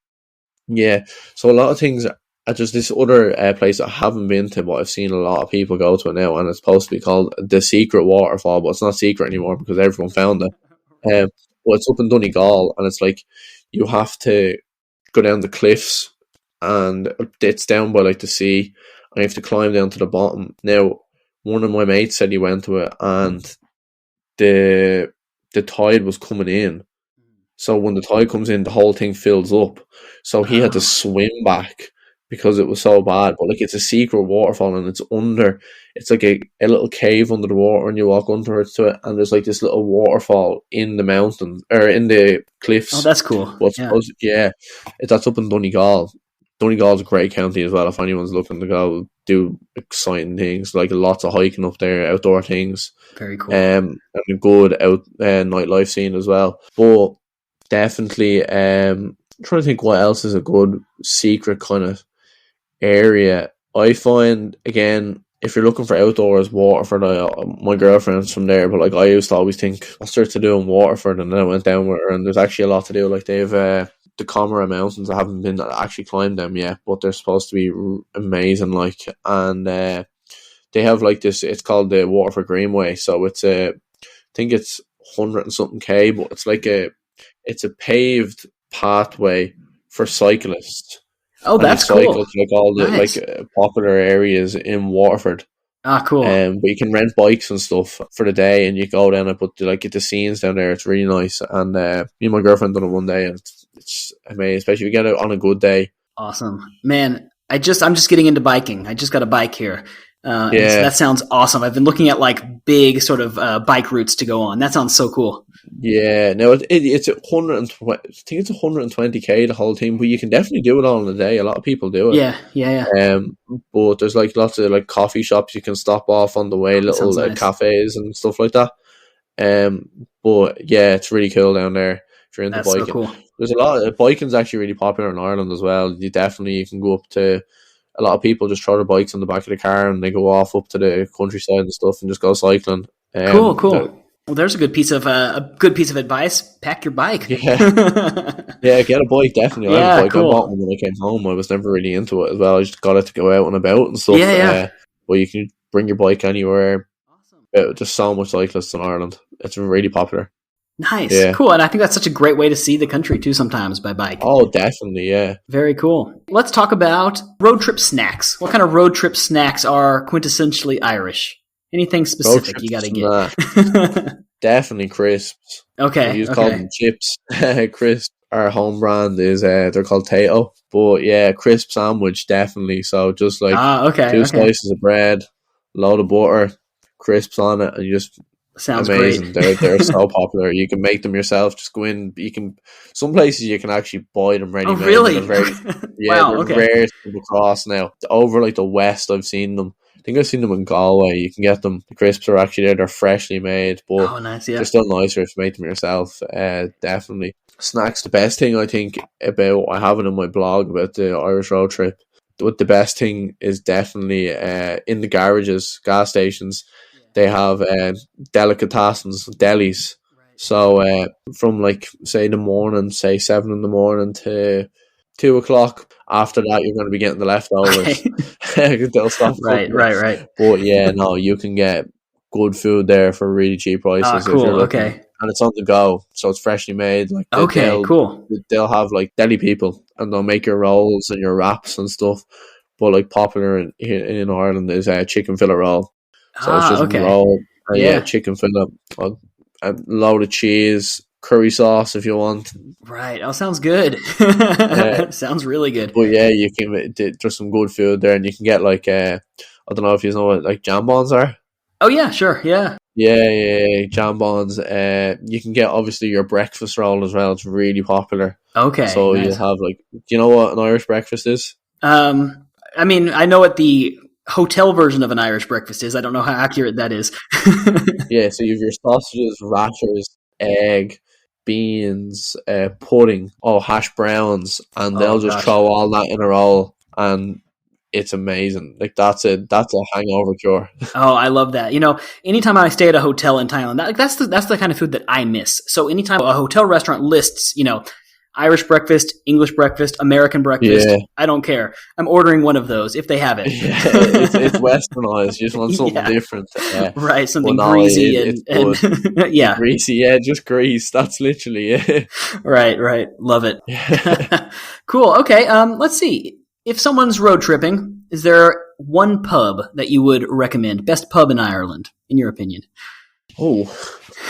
Yeah, so a lot of things. Just this other place I haven't been to, but I've seen a lot of people go to it now, and it's supposed to be called the Secret Waterfall, but it's not secret anymore because everyone found it. Well, it's up in Donegal, and it's like you have to go down the cliffs, and it's down by the sea, and you have to climb down to the bottom. Now, one of my mates said he went to it, and the tide was coming in. So when the tide comes in, the whole thing fills up. So he had to swim back because it was so bad. But it's a secret waterfall, and it's like a little cave under the water, and you walk under it to it, and there's this little waterfall in the mountain or in the cliffs. Oh, that's cool. That's up in Donegal. Donegal's a great county as well if anyone's looking to go do exciting things, lots of hiking up there, outdoor things. Very cool. And a good nightlife scene as well. But definitely I'm trying to think what else is a good secret kind of area. I find, again, if you're looking for outdoors, Waterford, my girlfriend's from there, but I used to always think I'll start to do in Waterford, and then I went down with her, and there's actually a lot to do. They've the Comera Mountains. I haven't been actually climbed them yet, but they're supposed to be amazing. And they have this. It's called the Waterford Greenway. So it's I think it's 100 and something K, but it's a paved pathway for cyclists. Oh, that's cool. To all the popular areas in Waterford. Ah, cool. But you can rent bikes and stuff for the day, and you go down and get the scenes down there. It's really nice. And me and my girlfriend done it one day, and it's amazing, especially if you get out on a good day. Awesome, man. I'm just getting into biking. I just got a bike here. And so that sounds awesome. I've been looking at like big sort of bike routes to go on. That sounds so cool. Yeah, no, it's 120. I think it's 120k the whole team, but you can definitely do it all in a day. A lot of people do it. Yeah. But there's like lots of like coffee shops you can stop off on the way, little nice. cafes and stuff like that. But yeah, it's really cool down there if you're into biking. So cool. There's a lot of biking's actually really popular in Ireland as well. You can go up to a lot of people just throw their bikes on the back of the car and they go off up to the countryside and stuff and just go cycling. Cool. Well, there's a good piece of advice. Pack your bike. Yeah, get a bike definitely. I have a bike. Cool. I bought one when I came home. I was never really into it as well. I just got it to go out and about and stuff. Well, you can bring your bike anywhere. Awesome. Just so much cyclists in Ireland. It's really popular. Nice. Yeah. Cool. And I think that's such a great way to see the country too sometimes by bike. Oh, definitely, yeah. Very cool. Let's talk about road trip snacks. What kind of road trip snacks are quintessentially Irish? Anything specific you got to get? Definitely crisps. Okay. You call them chips. Crisp. Our home brand is they're called Tato. But yeah, crisp sandwich definitely. So just like two slices of bread, load of butter, crisps on it, and you just sounds amazing. Great. They're so popular. You can make them yourself. Just go in. Some places you can actually buy them ready made. Oh, really? Wow. They're rare to come across now. Over like the west, I've seen them. I think I've seen them in Galway. You can get them. The crisps are actually there. They're freshly made, but nice, yeah. They're still nicer if you make them yourself. Definitely. Snacks, the best thing I think about, I have it in my blog about the Irish road trip. What the best thing is definitely in the garages, gas stations, they have delicatessens, delis. Right. So from like, say the morning, say 7 a.m. to 2 o'clock. After that, you're going to be getting the leftovers. They'll stop. Right. But yeah, no, you can get good food there for really cheap prices. Cool. Okay. And it's on the go, so it's freshly made. Like cool. They'll have like deli people, and they'll make your rolls and your wraps and stuff. But like popular in Ireland is a chicken fillet roll. So it's just roll, and chicken fillet, a load of cheese, curry sauce if you want. Right. Oh, sounds good. Sounds really good. But yeah, you can. There's some good food there, and you can get like I don't know if you know what like jambons are. Oh yeah, sure, yeah. Yeah, jambons. You can get obviously your breakfast roll as well. It's really popular. Okay. So nice. You'll have like, do you know what an Irish breakfast is? I mean, I know what the hotel version of an Irish breakfast is. I don't know how accurate that is. Yeah, so you have your sausages, rashers, egg, beans, pudding, hash browns, and they'll just throw all that in a roll, and it's amazing. Like that's a hangover cure. Oh, I love that. You know, anytime I stay at a hotel in Thailand, that's the kind of food that I miss. So anytime a hotel restaurant lists, you know, Irish breakfast, English breakfast, American breakfast, I don't care. I'm ordering one of those if they have it. Yeah, it's westernized. You just want something different. Right, something greasy and yeah. Greasy, just grease. That's literally it. Right. Love it. Cool. Okay, let's see. If someone's road tripping, is there one pub that you would recommend? Best pub in Ireland, in your opinion? Oh.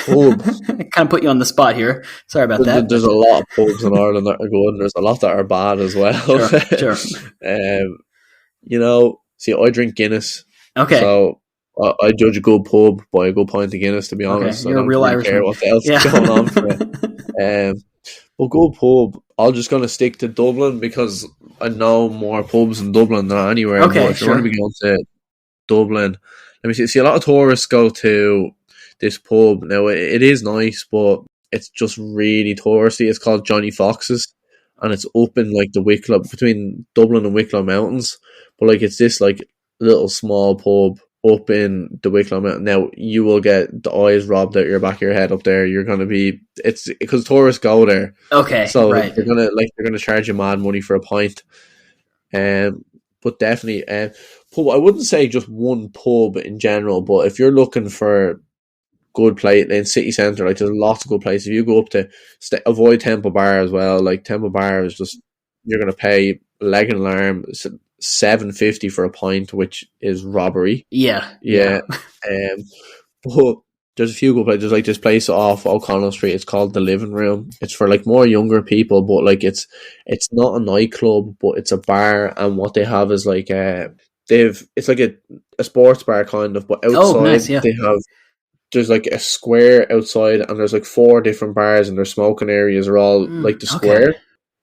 Kind of put you on the spot here. Sorry about that. There's a lot of pubs in Ireland that are good, and there's a lot that are bad as well. Sure. You know, see, I drink Guinness. Okay. So I judge a good pub by a good pint of Guinness, to be honest. Okay. You're a real Irish care what else is going on for it. But good pub, I'm just going to stick to Dublin because I know more pubs in Dublin than anywhere. Okay, if you're going to be going to Dublin, let me see. A lot of tourists go to this pub. Now, it is nice, but it's just really touristy. It's called Johnny Fox's, and it's up in like the Wicklow, between Dublin and Wicklow Mountains. But like it's this like little small pub up in the Wicklow Mountain. Now, you will get the eyes robbed out your back of your head up there. You're going to be, it's because tourists go there. Okay. So right. they're going to charge you mad money for a pint. But definitely, pub, I wouldn't say just one pub in general, but if you're looking for good place in city centre, like there's lots of good places. If you go up to avoid Temple Bar as well, like Temple Bar is just, you're going to pay leg and alarm $7.50 for a pint, which is robbery. Yeah. But there's a few good places. There's like this place off O'Connell Street. It's called the Living Room. It's for like more younger people, but like it's not a nightclub, but it's a bar. And what they have is like it's like a sports bar kind of, but outside nice, yeah. they have there's like a square outside, and there's like 4 different bars, and their smoking areas are all like the square, Okay.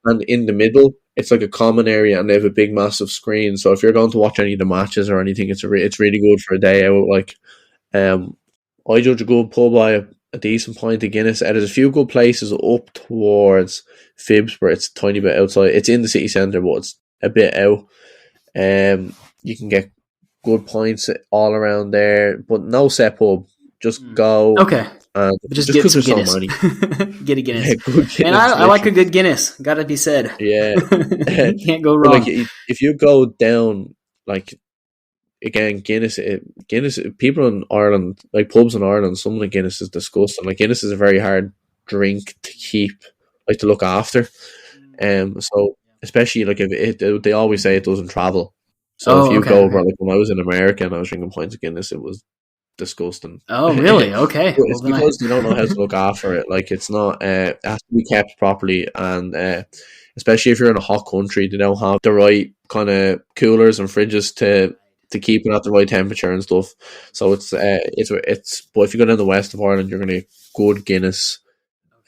and in the middle it's like a common area, and they have a big massive screen. So if you're going to watch any of the matches or anything, it's really good for a day out. Like, I judge a good pub by a decent pint of Guinness. There's a few good places up towards Fibs where it's a tiny bit outside. It's in the city centre, but it's a bit out. You can get good pints all around there, but no set pub. Just go. Okay. Just get some Guinness. So many. Get a Guinness. Yeah, good Guinness. And I like a good Guinness. Gotta be said. Yeah. Can't go wrong. Like, if you go down, like, again, Guinness, people in Ireland, like pubs in Ireland, some of the Guinness is disgusting. Like, Guinness is a very hard drink to keep, like, to look after. So especially like if they always say it doesn't travel. So if you go over, like when I was in America and I was drinking pints of Guinness, it was disgusting. Oh, really? Okay. It's because they don't know how to look after it. Like, it's not, it has to be kept properly, and especially if you're in a hot country, they don't have the right kind of coolers and fridges to keep it at the right temperature and stuff. So it's but if you go down the west of Ireland, you're going to get good Guinness.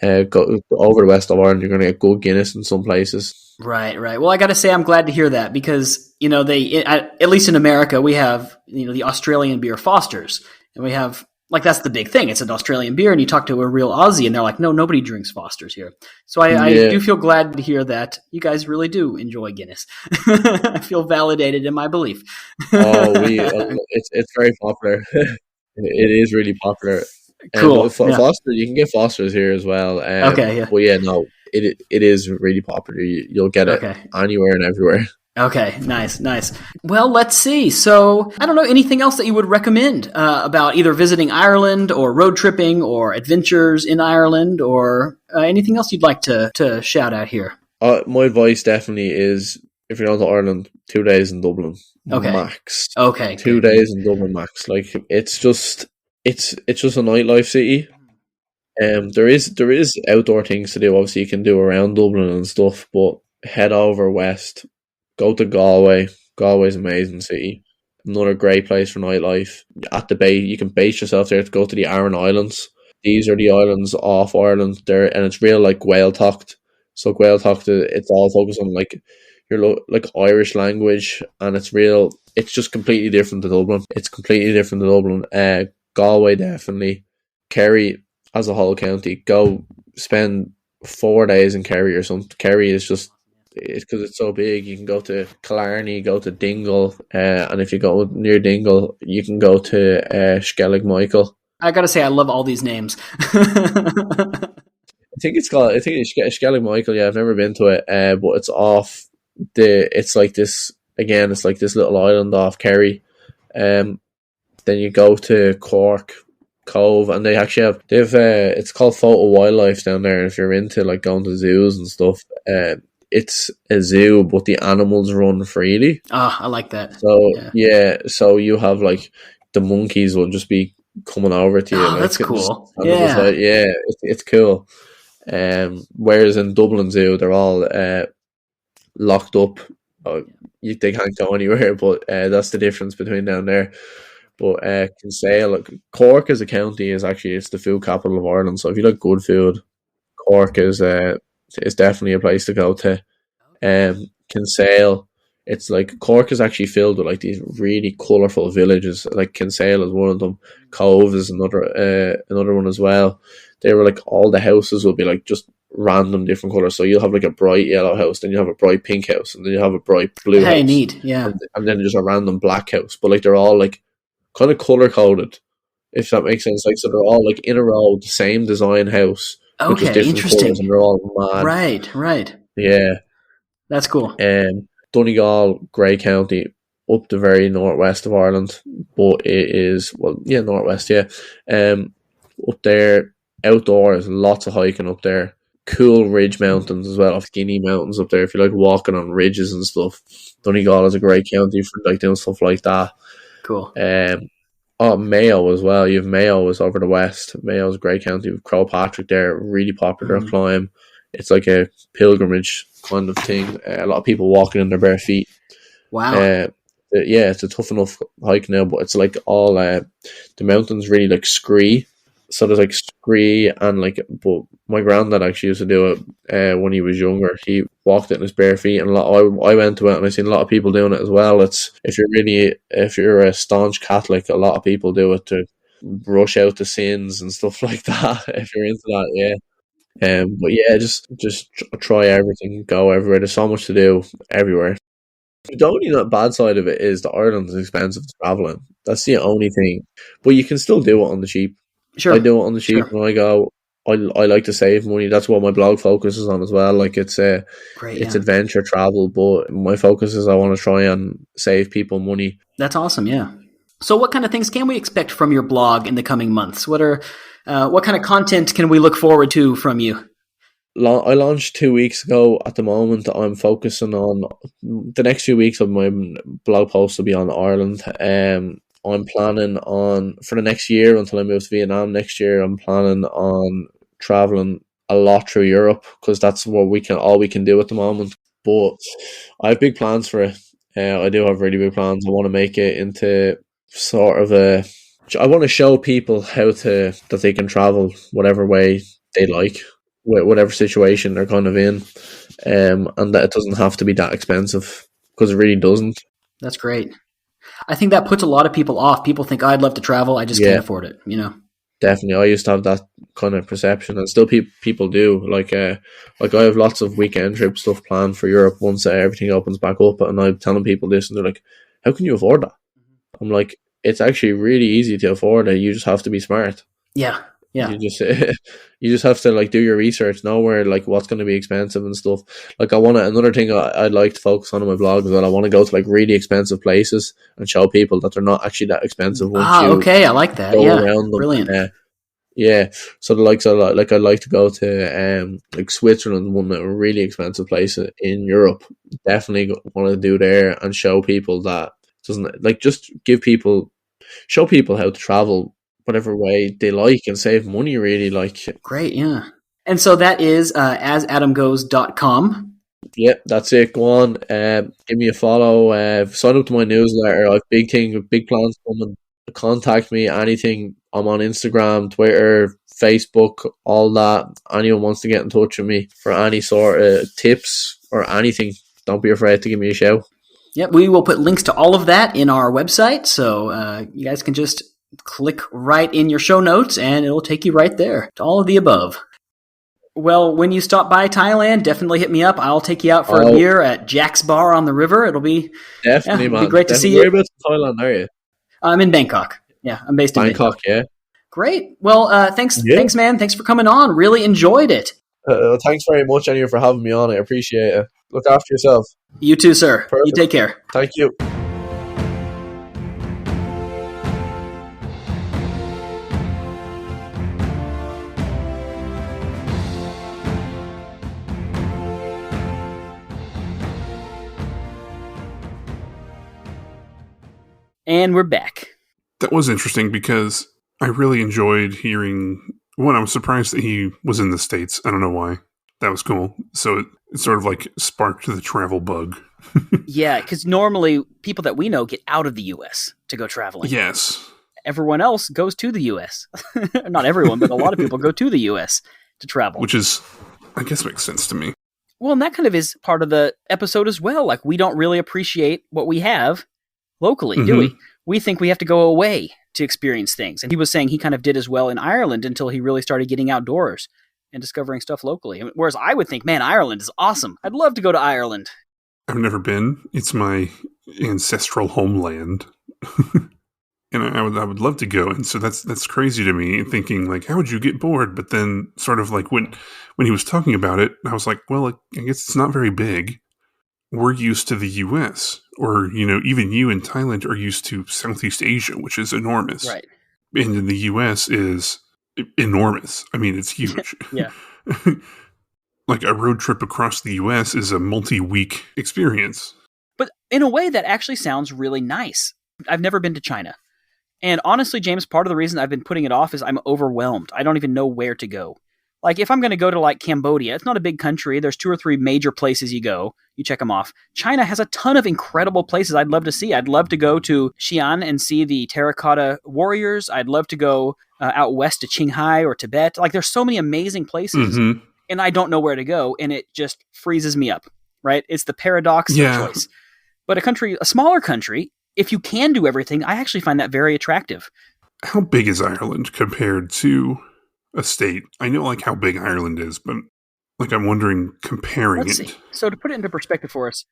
Go over the west of Ireland, you're going to get good Guinness in some places. Right. Well, I got to say, I'm glad to hear that, because at least in America, we have the Australian beer Foster's, and we have, like, that's the big thing. It's an Australian beer, and you talk to a real Aussie, and they're like, no, nobody drinks Foster's here. So I do feel glad to hear that you guys really do enjoy Guinness. I feel validated in my belief. It's very popular. It is really popular. Cool. Foster, you can get Foster's here as well. Okay. Yeah. But yeah, no, it is really popular. You'll get it anywhere and everywhere. Okay, nice. Well, let's see. So, I don't know, anything else that you would recommend about either visiting Ireland or road tripping or adventures in Ireland, or anything else you'd like to shout out here? My advice definitely is, if you're going to Ireland, 2 days in Dublin, max. Okay, 2 days in Dublin max. Like, it's just a nightlife city. There is outdoor things to do. Obviously, you can do around Dublin and stuff, but head over west. Go to Galway. Galway's an amazing city. Another great place for nightlife. At the bay, you can base yourself there to go to the Aran Islands. These are the islands off Ireland there, and it's real like Gaeltacht. So Gaeltacht, it's all focused on like your like Irish language, and it's real. It's just completely different to Dublin. Galway definitely. Kerry as a whole county. Go spend 4 days in Kerry or something. Kerry is just, it's because it's so big. You can go to Killarney, go to Dingle, and if you go near Dingle, you can go to Skellig Michael. I gotta say, I love all these names. I think it's Skellig Michael. Yeah, I've never been to it, but it's off it's like this little island off Kerry. Then you go to Cork Cove, and they have it's called Photo Wildlife down there. And if you're into like going to zoos and stuff, it's a zoo, but the animals run freely. I like that. So so you have like the monkeys will just be coming over to you. Oh, that's cool. It's cool. Whereas in Dublin Zoo, they're all locked up. They can't go anywhere, but that's the difference between down there. But Kinsale, Cork as a county it's the food capital of Ireland. So if you like good food, Cork is definitely a place to go to. Kinsale, it's like Cork is actually filled with like these really colourful villages. Like Kinsale is one of them. Cove is another one as well. They were like, all the houses will be like just random different colours. So you'll have like a bright yellow house, then you have a bright pink house, and then you have a bright blue house. Hey, neat, yeah. And then just a random black house. But like they're all like kind of colour coded, if that makes sense. Like, so they're all like in a row, the same design house. Okay, just interesting. Colours, and they're all mad. Right. Yeah. That's cool. Donegal, Grey County, up the very northwest of Ireland, but it is northwest. Yeah. Up there, outdoors, lots of hiking up there. Cool ridge mountains as well, skinny mountains up there. If you like walking on ridges and stuff, Donegal is a great county for like doing stuff like that. Cool. Mayo as well. You have Mayo is over the west. Mayo is a great county with Crowpatrick there, really popular climb. It's like a pilgrimage kind of thing. A lot of people walking in their bare feet. Wow. it's a tough enough hike now, but it's like all the mountains really like scree. So there's like scree and like, but my granddad actually used to do it when he was younger. He walked it in his bare feet, and I went to it, and I seen a lot of people doing it as well. It's if you're a staunch Catholic, a lot of people do it to brush out the sins and stuff like that. If you're into that, yeah. But yeah, just try everything, go everywhere. There's so much to do everywhere. The only bad side of it is that Ireland is expensive to travel in. That's the only thing. But you can still do it on the cheap. Sure. I do it on the cheap when I go. I like to save money. That's what my blog focuses on as well. Like it's adventure travel, but my focus is I want to try and save people money. That's awesome. Yeah. So what kind of things can we expect from your blog in the coming months? What kind of content can we look forward to from you? I launched 2 weeks ago. At the moment, I'm focusing on the next few weeks of my blog posts will be on Ireland. I'm planning on, for the next year until I move to Vietnam next year, I'm planning on traveling a lot through Europe because that's what all we can do at the moment. But I have big plans for it. I do have really big plans. I want to make it into sort of I want to show people that they can travel whatever way they like, whatever situation they're kind of in, and that it doesn't have to be that expensive because it really doesn't. That's great. I think that puts a lot of people off. People think, I'd love to travel, I just can't afford it, Definitely. I used to have that kind of perception, and still people do. Like I have lots of weekend trip stuff planned for Europe once everything opens back up, and I'm telling people this, and they're like, how can you afford that? I'm like, it's actually really easy to afford it. You just have to be smart. Yeah. You just have to like do your research, know where like what's going to be expensive and stuff. Like another thing I'd like to focus on in my blog is that I want to go to like really expensive places and show people that they're not actually that expensive. Okay, I like that. Yeah, around them. Brilliant. Yeah, so I'd like to go to like Switzerland, one a really expensive place in Europe. Definitely want to do there and show people that doesn't like just show people how to travel whatever way they like and save money, really. Like great, yeah. And so that is asadamgoes.com. Yep, that's it. Go on, give me a follow, sign up to my newsletter. I have big plans coming. Contact me, anything. I'm on Instagram, Twitter, Facebook, all that. Anyone wants to get in touch with me for any sort of tips or anything, don't be afraid to give me a shout. Yep, we will put links to all of that in our website, so you guys can just click right in your show notes and it'll take you right there to all of the above. Well, when you stop by Thailand, definitely hit me up. I'll take you out for a beer at Jack's Bar on the river. It'll be definitely, man. Be great to see you. Whereabouts in Thailand are you? I'm in Bangkok. Yeah, I'm based in Bangkok. Yeah. Great. Well, thanks, man. Thanks for coming on. Really enjoyed it. Thanks very much, anyway, for having me on. I appreciate it. Look after yourself. You too, sir. Perfect. You take care. Thank you. And we're back. That was interesting because I really enjoyed hearing. One, I was surprised that he was in the States. I don't know why. That was cool. So it sort of like sparked the travel bug. Yeah, because normally people that we know get out of the U.S. to go traveling. Yes. Everyone else goes to the U.S. Not everyone, but a lot of people go to the U.S. to travel. Which is, I guess, makes sense to me. Well, and that kind of is part of the episode as well. Like, we don't really appreciate what we have locally, do we? We think we have to go away to experience things. And he was saying he kind of did as well in Ireland until he really started getting outdoors and discovering stuff locally. Whereas I would think, man, Ireland is awesome. I'd love to go to Ireland. I've never been. It's my ancestral homeland. And I would love to go. And so that's crazy to me, thinking like, how would you get bored? But then sort of like when he was talking about it, I was like, well, I guess it's not very big. We're used to the U.S. or, even you in Thailand are used to Southeast Asia, which is enormous. Right. And in the U.S. is enormous. I mean, it's huge. Yeah. Like a road trip across the U.S. is a multi-week experience. But in a way, that actually sounds really nice. I've never been to China. And honestly, James, part of the reason I've been putting it off is I'm overwhelmed. I don't even know where to go. Like if I'm going to go to like Cambodia, it's not a big country. There's 2 or 3 major places you go. You check them off. China has a ton of incredible places I'd love to see. I'd love to go to Xi'an and see the terracotta warriors. I'd love to go out west to Qinghai or Tibet. Like there's so many amazing places and I don't know where to go. And it just freezes me up, right? It's the paradox of choice. But a smaller country, if you can do everything, I actually find that very attractive. How big is Ireland compared to a state? I know like how big Ireland is, but like I'm wondering comparing Let's see. So to put it into perspective for us,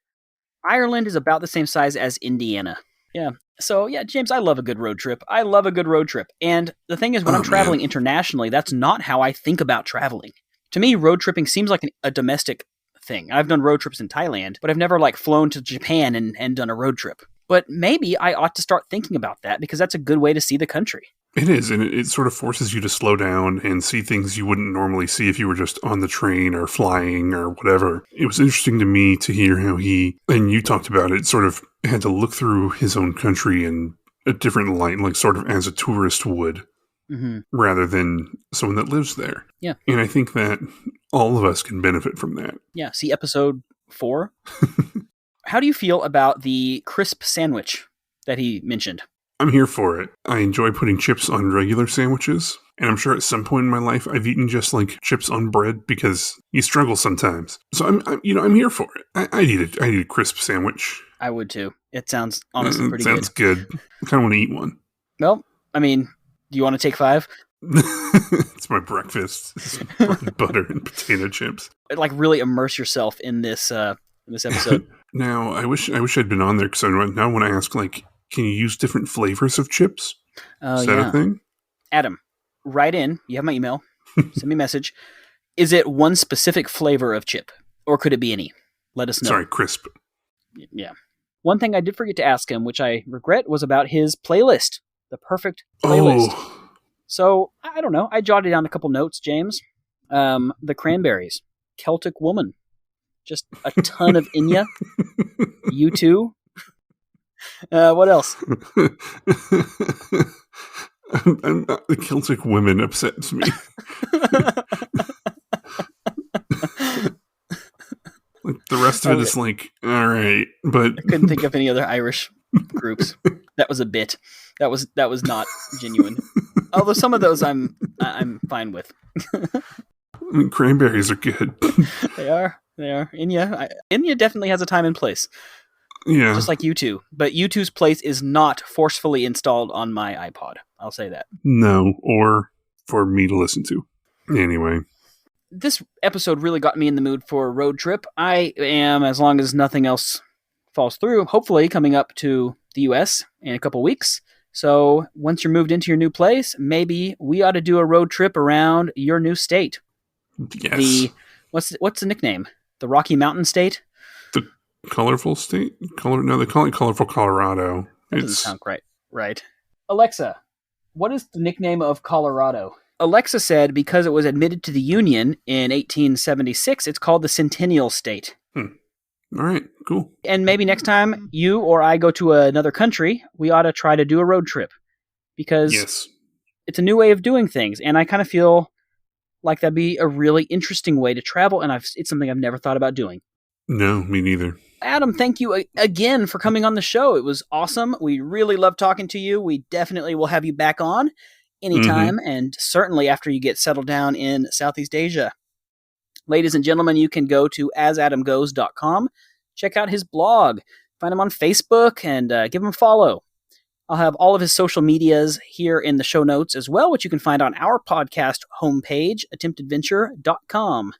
Ireland is about the same size as Indiana. Yeah. So yeah, James, I love a good road trip. And the thing is, when I'm traveling internationally, that's not how I think about traveling. To me, road tripping seems like a domestic thing. I've done road trips in Thailand, but I've never like flown to Japan and done a road trip. But maybe I ought to start thinking about that because that's a good way to see the country. It is, and it sort of forces you to slow down and see things you wouldn't normally see if you were just on the train or flying or whatever. It was interesting to me to hear how and you talked about it, sort of had to look through his own country in a different light, like sort of as a tourist would, rather than someone that lives there. Yeah. And I think that all of us can benefit from that. Yeah, see episode 4. How do you feel about the crisp sandwich that he mentioned? I'm here for it. I enjoy putting chips on regular sandwiches, and I'm sure at some point in my life I've eaten just like chips on bread because you struggle sometimes. So I'm here for it. I'd eat a crisp sandwich. I would too. It sounds honestly pretty sounds good. I kind of want to eat one. Well, I mean, do you want to take 5? It's my breakfast. Butter and potato chips. Like really immerse yourself in this episode. Now, I wish I'd been on there because I now want to ask, like, can you use different flavors of chips? Is that a thing? Adam, write in. You have my email. Send me a message. Is it one specific flavor of chip, or could it be any? Let us know. Sorry, crisp. Yeah. One thing I did forget to ask him, which I regret, was about his playlist. The perfect playlist. Oh. So, I don't know. I jotted down a couple notes, James. The Cranberries. Celtic Woman. Just a ton of Enya. U2. What else? The Celtic Women upsets me. Like the rest of it is like, all right, but I couldn't think of any other Irish groups. That was a bit. That was not genuine. Although some of those I'm fine with. I mean, Cranberries are good. They are. Enya definitely has a time and place. Yeah. Just like U2. But U2's place is not forcefully installed on my iPod. I'll say that. No, or for me to listen to. Anyway. This episode really got me in the mood for a road trip. I am, as long as nothing else falls through, hopefully coming up to the U.S. in a couple weeks. So once you're moved into your new place, maybe we ought to do a road trip around your new state. Yes. What's the nickname? The Rocky Mountain State? The Colorful State? No, they call it Colorful Colorado. That doesn't sound right. Alexa, what is the nickname of Colorado? Alexa said because it was admitted to the Union in 1876, it's called the Centennial State. All right, cool. And maybe next time you or I go to another country, we ought to try to do a road trip. Because it's a new way of doing things. And I kind of feel like that'd be a really interesting way to travel. And it's something I've never thought about doing. No, me neither. Adam, thank you again for coming on the show. It was awesome. We really loved talking to you. We definitely will have you back on anytime, and certainly after you get settled down in Southeast Asia. Ladies and gentlemen, you can go to asadamgoes.com, check out his blog, find him on Facebook, and give him a follow. I'll have all of his social medias here in the show notes as well, which you can find on our podcast homepage, attemptadventure.com.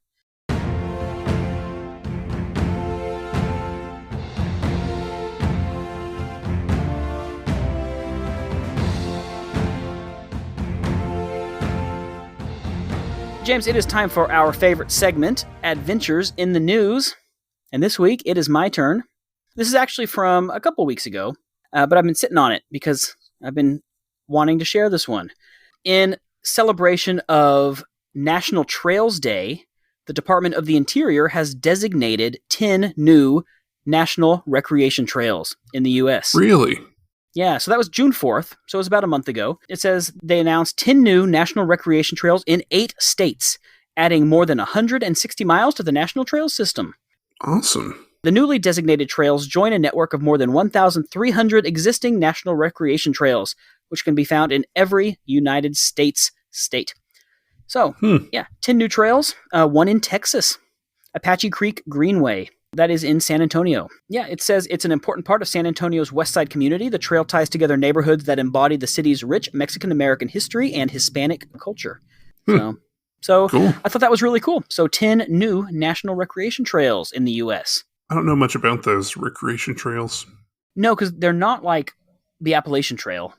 James, it is time for our favorite segment, Adventures in the News. And this week, it is my turn. This is actually from a couple weeks ago, but I've been sitting on it because I've been wanting to share this one. In celebration of National Trails Day, the Department of the Interior has designated 10 new national recreation trails in the U.S. Really? Yeah, so that was June 4th, so it was about a month ago. It says they announced 10 new national recreation trails in 8 states, adding more than 160 miles to the National Trails system. Awesome. The newly designated trails join a network of more than 1,300 existing national recreation trails, which can be found in every United States state. So, 10 new trails, one in Texas, Apache Creek Greenway. That is in San Antonio. Yeah, it says it's an important part of San Antonio's West Side community. The trail ties together neighborhoods that embody the city's rich Mexican-American history and Hispanic culture. So cool. I thought that was really cool. So 10 new national recreation trails in the U.S. I don't know much about those recreation trails. No, because they're not like the Appalachian Trail.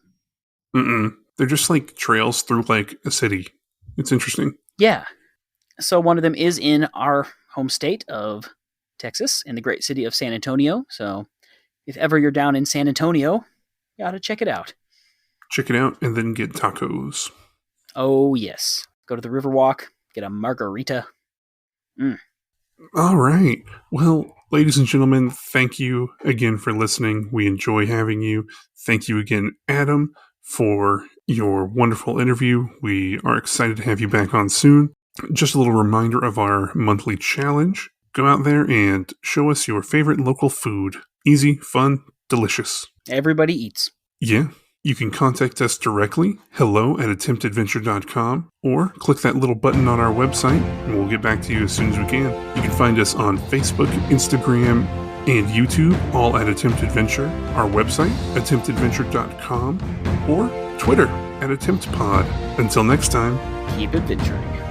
They're just like trails through like a city. It's interesting. Yeah. So one of them is in our home state of Texas, in the great city of San Antonio. So if ever you're down in San Antonio, you gotta check it out. Check it out and then get tacos. Oh, yes. Go to the Riverwalk, get a margarita. All right. Well, ladies and gentlemen, thank you again for listening. We enjoy having you. Thank you again, Adam, for your wonderful interview. We are excited to have you back on soon. Just a little reminder of our monthly challenge. Go out there and show us your favorite local food. Easy, fun, delicious. Everybody eats. Yeah. You can contact us directly, hello@attemptadventure.com, or click that little button on our website, and we'll get back to you as soon as we can. You can find us on Facebook, Instagram, and YouTube, all at Attempt Adventure, our website, attemptadventure.com, or Twitter @AttemptPod. Until next time, keep adventuring.